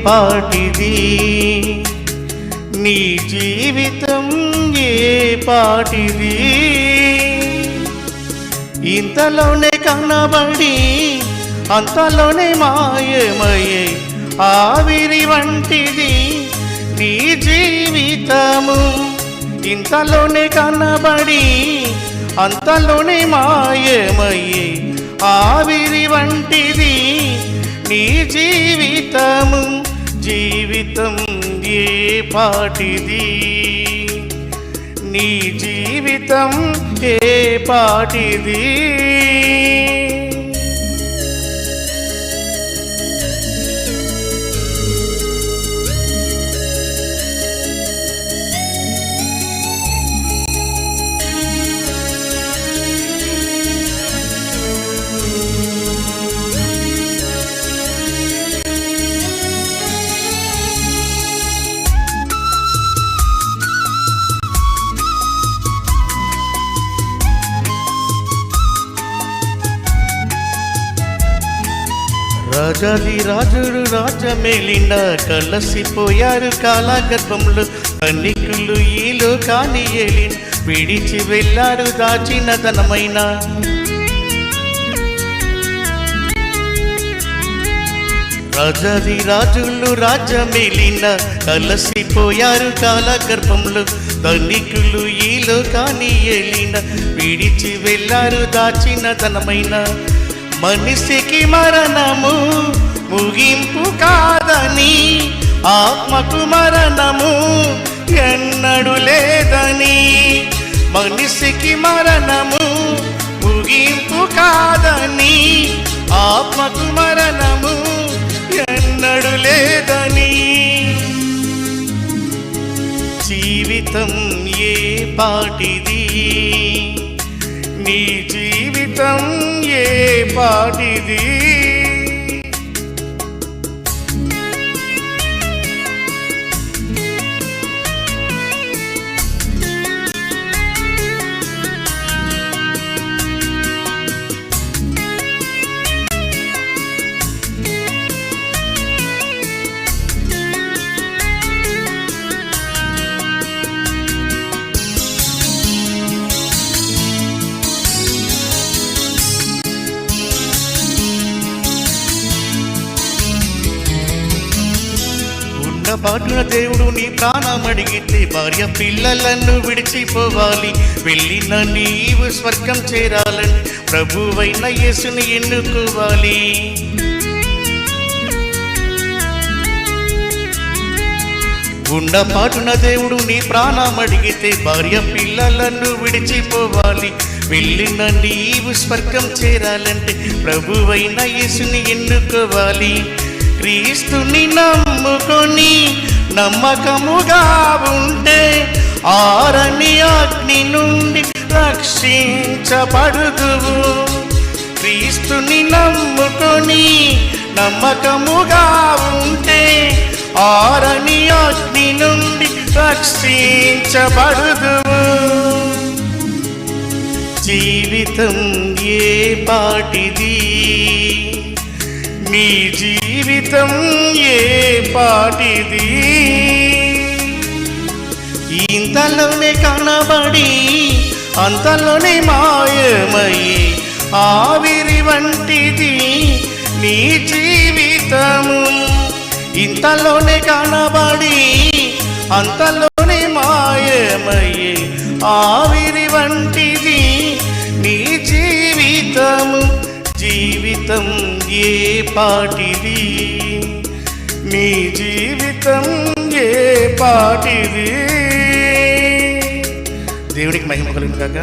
పాటిది, నీ జీవితం ఏ పాటిది. ఇంతలోనే కనబడి అంతలోనే మాయమయ్యే ఆవిరి వంటిది నీ జీవితము. ఇంతలోనే కనబడి అంతలోనే మాయమయ్యే ఆవిరి వంటిది నీ జీవితము. జీవితం ఏ పాటిది, నీ జీవితం ఏ పాటిది. రాజాది రాజుడు రాజమేలిన కలసిపోయారు కాలగర్భంలో. ధనికులు ఈ లోకాన్ని ఏలిన విడిచి వెళ్ళారు దాచిన ధనమైన. రాజాది రాజులు రాజమేలిన కలసిపోయారు కాలగర్భంలో. ధనికులు ఈ లోకాన్ని ఏలిన విడిచి వెళ్ళారు దాచిన ధనమైన. మనిషికి మరణము ముగింపు కాదని, ఆత్మకు మరణము ఎన్నడు లేదని. మనిషికి మరణము ముగింపు కాదని, ఆత్మకు మరణము ఎన్నడు లేదని. జీవితం ఏ పాటిది, నీ జీవితం ఏ పాటిది. పాటున దేవుడు నీ ప్రాణం అడిగితే భార్య పిల్లలను విడిచిపోవాలి. వెళ్ళిన నీవు స్వర్గం చేరాలని ప్రభువైన యేసుని ఎన్నుకోవాలి. గుండపాటున దేవుడు నీ ప్రాణం అడిగితే భార్య పిల్లలను విడిచిపోవాలి. వెళ్ళిన నీవు స్వర్గం చేరాలంటే ప్రభువైన యేసుని ఎన్నుకోవాలి. క్రీస్తుని నమ్ముకొని నమ్మకముగా ఉంటే ఆరని అగ్ని నుండి రక్షించబడుదువు. క్రీస్తుని నమ్ముకొని నమ్మకముగా ఉంటే ఆరని అగ్ని నుండి రక్షించబడుదువు. జీవితం ఏ పాటిది, నీ జీవితం ఏ పాటిది. ఇంతలోనే కనబడి అంతలోనే మాయమయ్యే ఆవిరి వంటిది నీ జీవితము. ఇంతలోనే కనబడి అంతలోనే మాయమయ్యే ఆవిరి వంటిది నీ జీవితము. జీవితం ఏ పాటిది, నీ జీవితం ఏ పాటిది. దేవునికి మహిమ కలుగును గాక.